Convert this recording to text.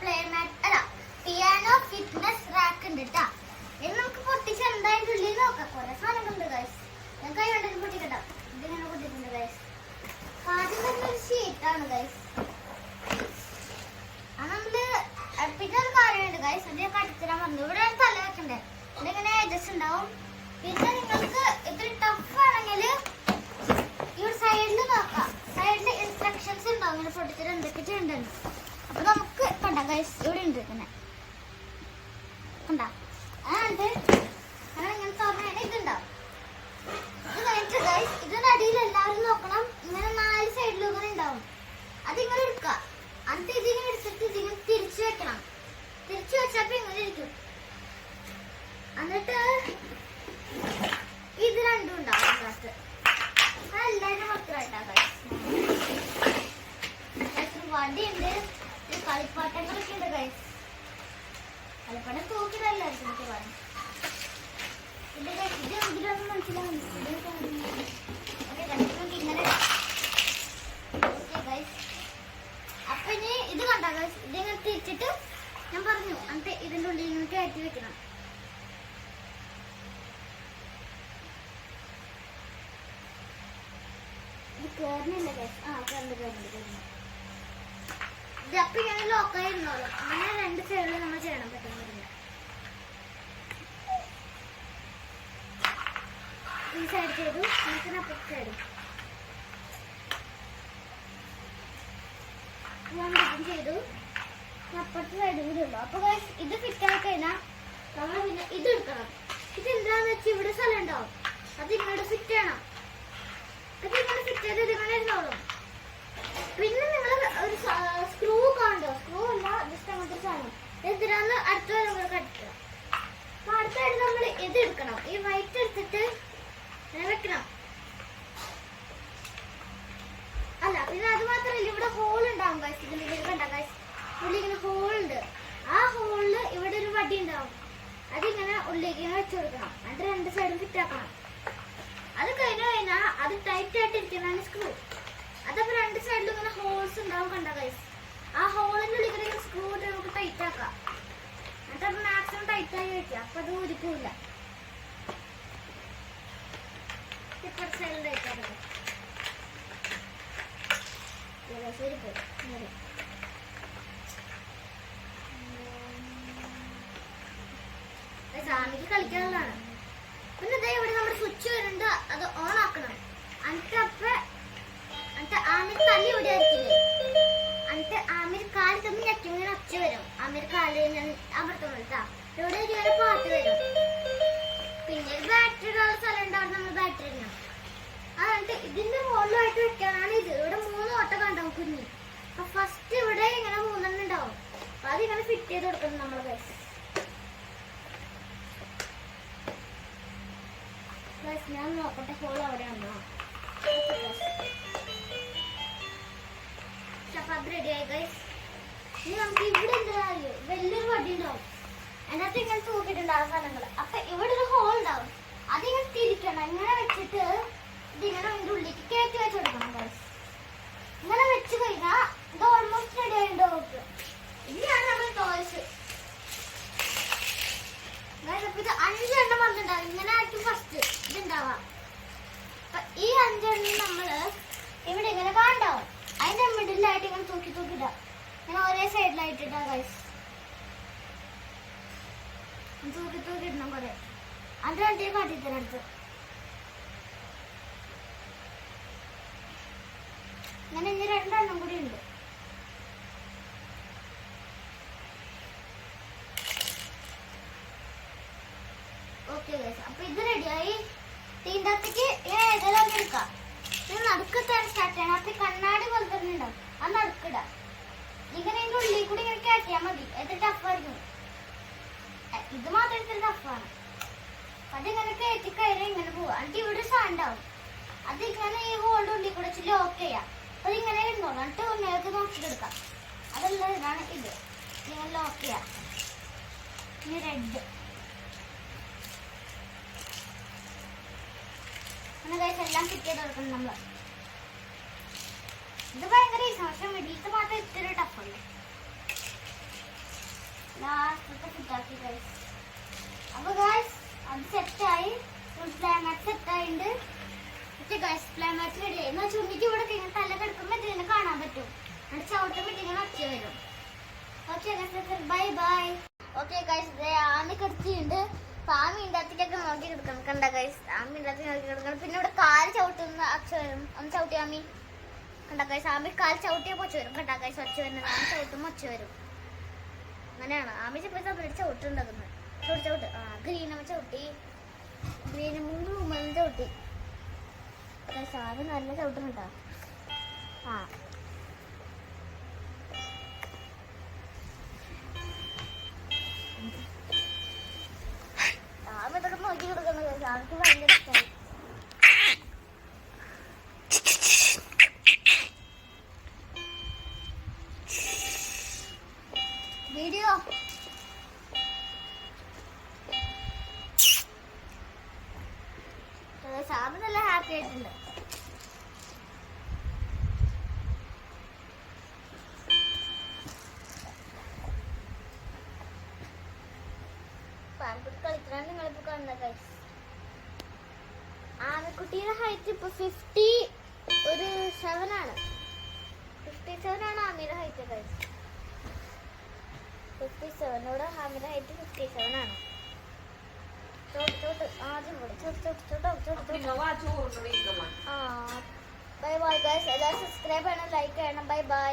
Play മാറ്റ് അല്ല piano fitness rack ഉണ്ട് കേട്ടാ. ഇത് നമുക്ക് പൊട്ടിച്ച് എന്തായാലും ഉള്ളിൽ നോക്കാം. കുറെ സാധനങ്ങളുണ്ട് ഗൈസ്. ഞാൻ കൈ കൊണ്ടൊന്നും പൊട്ടിക്കട്ടോ. ഇതിങ്ങനെ പൊട്ടിട്ടുണ്ട് ഗൈസ്. ആദ്യം തന്നെ ഒരു ഷീറ്റാണ് ഗൈസ്. അത് നമ്മള് പിന്നെ ഒരു കാര്യമുണ്ട് ഗൈസ്. അത് ഞാൻ കടിച്ചിടാൻ വന്നു. ഇവിടെ തല വെക്കണ്ടേ, ഇതിങ്ങനെ ഏജസ് ഉണ്ടാവും. പിന്നെ നിങ്ങൾക്ക് ഇത്തിരി ടഫ് ആണെങ്കിൽ ഈ സൈഡിൽ നോക്കാം. സൈഡിൽ ഇൻസ്ട്രക്ഷൻസ് ഉണ്ടാവും ഇങ്ങനെ പൊട്ടിച്ചിട്ട് എന്തൊക്കെ ചെയ്യണ്ടെന്ന്. അപ്പൊ നമുക്ക് കണ്ട ഗൈസ് ഇവിടെ ഉണ്ട് ഇങ്ങനെ കണ്ട. അതുകൊണ്ട് അങ്ങനെ ഇങ്ങനെ തുറന്നാണ് ഇതുണ്ടാവും. ഇത് കഴിഞ്ഞിട്ട് ഗൈസ് ഇതിന്റെ അടിയിൽ എല്ലാവരും നോക്കണം. ഇങ്ങനെ 4 സൈഡിലും ഇങ്ങനെ ഉണ്ടാവും. അതിങ്ങനെ എടുക്കുക. എന്നിട്ട് ഇതിങ്ങനെ എടുത്തിട്ട് ഇതിങ്ങനെ തിരിച്ചു വെക്കണം. തിരിച്ചു വെച്ചപ്പോ ഇങ്ങനെ ഇരിക്കും. എന്നിട്ട് ഇത് രണ്ടും ഉണ്ടാവും അതിനകത്ത്. അതെല്ലാവരും മക്കളായിട്ടാ ഗൈസ്. വടിയുണ്ട്, കളിപ്പാട്ടങ്ങളൊക്കെ ഉണ്ട് ഗൈസ്. കളിപ്പാട്ടം തൂക്കിടല്ലായിരിക്കും എനിക്ക് പറഞ്ഞു. ഇത് എന്തിനാണെന്ന് മനസ്സിലാവുന്നു. ഇങ്ങനെ ഓക്കെ ഗൈസ്. അപ്പൊ ഇനി ഇത് കണ്ട ഗൈസ്, ഇതിങ്ങനെ തിരിച്ചിട്ട് ഞാൻ പറഞ്ഞു എന്നിട്ട് ഇതിന്റെ ഉള്ളിൽ ഇങ്ങനെ കയറ്റി വെക്കണം. ഇത് കേറുന്നില്ല ഗൈസ്. കേറുന്നു. ഇത് അപ്പൊ ഇങ്ങനെ ലോക്കായിരുന്നോളൂ. അങ്ങനെ 2 സൈഡിൽ നമ്മൾ ചെയ്യണം. പറ്റുന്നില്ല ഈ സൈഡ് ചെയ്തു, അപ്പുറത്തെ സൈഡും ചെയ്തു, അപ്പുറത്തെ സൈഡും കൂടി ഉള്ളു. അപ്പൊ ഇത് ഫിറ്റ് ആയി കഴിഞ്ഞാൽ നമ്മൾ പിന്നെ ഇത് എടുക്കണം. ഇത് എന്താന്ന് വെച്ചാൽ ഇവിടെ സ്ഥലം ഉണ്ടാവും. അത് ഇങ്ങോട്ട് ഫിറ്റ് ചെയ്യണം. അത് ഇങ്ങനെ ഫിറ്റ് ചെയ്ത് ഇതിങ്ങനെ ഇരുന്നോളും. പിന്നെ നിങ്ങൾ ഒരു സ്ക്രൂ കാണണ്ടോ? സ്ക്രൂ അല്ല, ജസ്റ്റ് അങ്ങനത്തെ സാധനം. എന്തിനാന്ന് അടുത്ത വരെ നമ്മൾ കട്ടിക്കുക. അപ്പൊ അടുത്തായിട്ട് നമ്മൾ ഇത് എടുക്കണം. ഈ വൈറ്റ് എടുത്തിട്ട് വെക്കണം. അല്ല പിന്നെ അത് മാത്രമല്ല, ഇവിടെ ഹോൾ ഉണ്ടാവും ഗൈസ്. ഇതിൽ കണ്ട ഗൈസ്, ഉള്ളിൽ ഇങ്ങനെ ഹോൾ ഉണ്ട്. ആ ഹോളില് ഇവിടെ ഒരു വടി ഉണ്ടാവും. അതിങ്ങനെ ഉള്ളിലേക്ക് ഇങ്ങനെ വെച്ചു കൊടുക്കണം. എന്നിട്ട് 2 സൈഡും ഫിറ്റ് ആക്കണം. അത് കഴിഞ്ഞാൽ അത് ടൈറ്റ് ആയിട്ട് ഇരിക്കുന്നതാണ് സ്ക്രൂ. അതപ്പോ 2 സൈഡിലും ഇങ്ങനെ ഹോൾസ് ഉണ്ടാവും. കണ്ട ഗൈസ്, ആ ഹോളിന്റെ ഉള്ളിൽ ഇങ്ങനെ സ്ക്രൂ ഇട്ട് നമുക്ക് ടൈറ്റ് ആക്കാം. എന്നിട്ട് അത് മാക്സിമം ടൈറ്റ് ആയി വെക്കാം. അപ്പൊ അത് ഒരിക്കൂല. സൈഡിൽ ടൈറ്റ് ആക്കാം. സാമിക്ക് കളിക്കാനുള്ളതാണ്. പിന്നെ ഇതേ ഇവിടെ നമ്മുടെ സ്വിച്ച് വരുന്നുണ്ട്. അത് ഓൺ ആക്കണം. എന്നിട്ട് ആമിർ തല്ലി ഇവിടെ ആയിരിക്കില്ലേ, എന്നിട്ട് ആമിർ കാല് തമ്മിൽ ഞെക്കി ഇങ്ങനെ ഒച്ച വരും. ആമിർ കാല് ഞാൻ അമർത്തുന്നിട്ടാ. ഇവിടെ ഇങ്ങനെ പാട്ട് വരും. പിന്നെ ബാറ്ററി ഉള്ള സ്ഥലം ഉണ്ടാവും. നമ്മൾ ബാറ്ററി ഇടണം. എന്നിട്ട് ഇതിന്റെ മുകളിലായിട്ട് വെക്കാനാണ് ഇത്. ഇവിടെ 3 ഓട്ടം കണ്ടാവും കുഞ്ഞി. അപ്പൊ ഫസ്റ്റ് ഇവിടെ ഇങ്ങനെ 3 ഉണ്ടാവും. അപ്പൊ അതിങ്ങനെ ഫിറ്റ് ചെയ്ത് കൊടുക്കണം നമ്മൾ ഗൈസ്. ഞാൻ നോക്കട്ടെ ഹോൾ അവിടെ ഉണ്ടോ. അപ്പൊ അത് റെഡിയായി ഗൈസ്. ഇനി നമുക്ക് ഇവിടെ എന്തായാലും വലിയൊരു വടി ഉണ്ടാവും. അതിനകത്ത് ഇങ്ങനെ തൂക്കിയിട്ടുണ്ടാവും സ്ഥലങ്ങള്. അപ്പൊ ഇവിടെ ഒരു ഹോൾ ഉണ്ടാവും. അതിങ്ങനെ തിരിക്കണം. ഇങ്ങനെ വെച്ചിട്ട് ഇതിങ്ങനെ അതിന്റെ ഉള്ളിലേക്ക് കയറ്റി വെച്ച് കൊടുക്കണം ഗൈസ്. ഇങ്ങനെ വെച്ച് കഴിഞ്ഞാൽ ഇത് ഓൾമോസ്റ്റ് റെഡി ആയിട്ടുണ്ടാവും. ഇനിയാണ് നമ്മൾ ടോയ്സ് ഗൈസ്. അപ്പൊ ഇത് 5 എണ്ണം വന്നിട്ടുണ്ടാവും. ഇങ്ങനെ ആയിരിക്കും ഫസ്റ്റ് ഇതുണ്ടാവാം. അപ്പൊ ഈ 5 എണ്ണം നമ്മള് ഇവിടെ ഇങ്ങനെ കാണണ്ടാവും. അതിന്റെ മിഡിലായിട്ട് ഇങ്ങനെ തൂക്കിയിടാം. ഇങ്ങനെ ഒരേ സൈഡിലായിട്ടിട്ടാ ഗൈസ്. തൂക്കിയിടണം കുറെ. അതിന്റെ വണ്ടിയെ കാട്ടിത്തരടുത്ത് ഇങ്ങനെ ഇനി 2 എണ്ണം കൂടി ഉണ്ട്. ഓക്കെ ഗൈസ്, അപ്പൊ ഇത് റെഡിയായി. ഇതിന്റെ അകത്തേക്ക് ഏതെല്ലാം എടുക്കാം. ഇത് നടുക്കത്താണ് സ്റ്റാർട്ട് ചെയ്യണം. അപ്പൊ കണ്ണാടി പോലെ തന്നെ ഉണ്ടാവും. അത് നടുക്കിടാം. ഇങ്ങനെ ഇതിന്റെ ഉള്ളിൽ കൂടി ഇങ്ങനെ കയറ്റിയാൽ മതി. ഇത് ടഫായിരിക്കും. ഇത് മാത്രം ഇത്തിരി ടഫാണ്. അതിങ്ങനെ കയറ്റി കയറി ഇങ്ങനെ പോവാ. എന്നിട്ട് ഇവിടെ സാധനം ഉണ്ടാവും. അതിങ്ങനെ ഈ ഹോളിന്റെ ഉള്ളിൽ കൂടെ വെച്ച് ലോക്ക് ചെയ്യാം. അപ്പൊ ഇതിങ്ങനെ ഇരുന്നോളൂ. എന്നിട്ട് ഒന്നേക്ക് നോക്കിയെടുക്കാം. അതെല്ലാം ഇതാണ് ഇത്. ഇങ്ങനെ ലോക്ക് ചെയ്യാം. ഇനി റെഡ് അങ്ങനെ ഗൈസ് എല്ലാം ഫിറ്റ് ചെയ്ത് കൊടുക്കണം നമ്മൾ. ഇത് ഭയങ്കര ഈസി. പക്ഷെ മിഡിലത്തെ മാത്രം ഇത്തിരി ടഫുണ്ട്. ലാസ്റ്റത്തെ ഫിറ്റാക്കി ഗൈസ്. അപ്പൊ ഗൈസ് അത് സെറ്റായി, പ്ലേ മാറ്റ് സെറ്റായിട്ടുണ്ട്. ഗൈസ് പ്ലേ മാറ്റ് റെഡി ആയി. എന്നാൽ ചുണ്ടിക്ക് ഇവിടെ ഇങ്ങനെ തല കിടക്കുമ്പോൾ ഇതിനെ കാണാൻ പറ്റും. അത് ചവിട്ടുമ്പോൾ ഇതിങ്ങനെ ഒച്ച വരും. Okay guys, bye bye. Okay guys, Ami കിടത്തിയുണ്ട്. അപ്പൊ ആമിൻ്റെ അകത്തേക്കൊക്കെ നോക്കി കിടക്കണം. കണ്ട ഗൈസ്, ആമിൻ്റെ അകത്തേക്ക് നോക്കി കിടക്കണം. പിന്നെ ഇവിടെ കാല് ചവിട്ടുന്ന അച്ഛ വരും. ഒന്ന് ചവിട്ടി ആമി. കണ്ട ഗൈസ്, ആമി കാല് ചവിട്ടിയപ്പോൾ ഒച്ച വരും. കണ്ട ഗൈസ്, ഒച്ച വരുന്നത് ആമി ചവിട്ടുമ്പോൾ ഒച്ച വരും. അങ്ങനെയാണ് ആമി ചിലപ്പോൾ ചവിട്ടുണ്ടാക്കുന്നത്. ചവിട്ട് ആ ഗ്രീനമ്മ ചവിട്ടി, ഗ്രീനും റൂമെല്ലാം ചവിട്ടി. ആമി നല്ല ചവിട്ടുന്നുണ്ടോ? ആ ആമി ഇതൊക്കെ നോക്കി കൊടുക്കുന്നത് ആൾക്ക് ഭയങ്കര ഇഷ്ടമായി. വീഡിയോ സാബ് നല്ല ഹാപ്പി ആയിട്ടുണ്ട്. പാൻകുട്ടി കളിക്കണം നിങ്ങളിപ്പോ കാണുന്ന ഗൈസ്. ആമക്കുട്ടിയുടെ ഹൈറ്റ് ഇപ്പൊ 57 ആണ്. 57 ആണ് ആമിയുടെ ഹൈറ്റ് ഗൈസ്. 57 ആമിയുടെ ഹൈറ്റ് 57 ആണ്. Bye bye guys. എല്ലാവരും സബ്സ്ക്രൈബ് ചെയ്യണം, ലൈക്ക് ചെയ്യണം. Bye bye.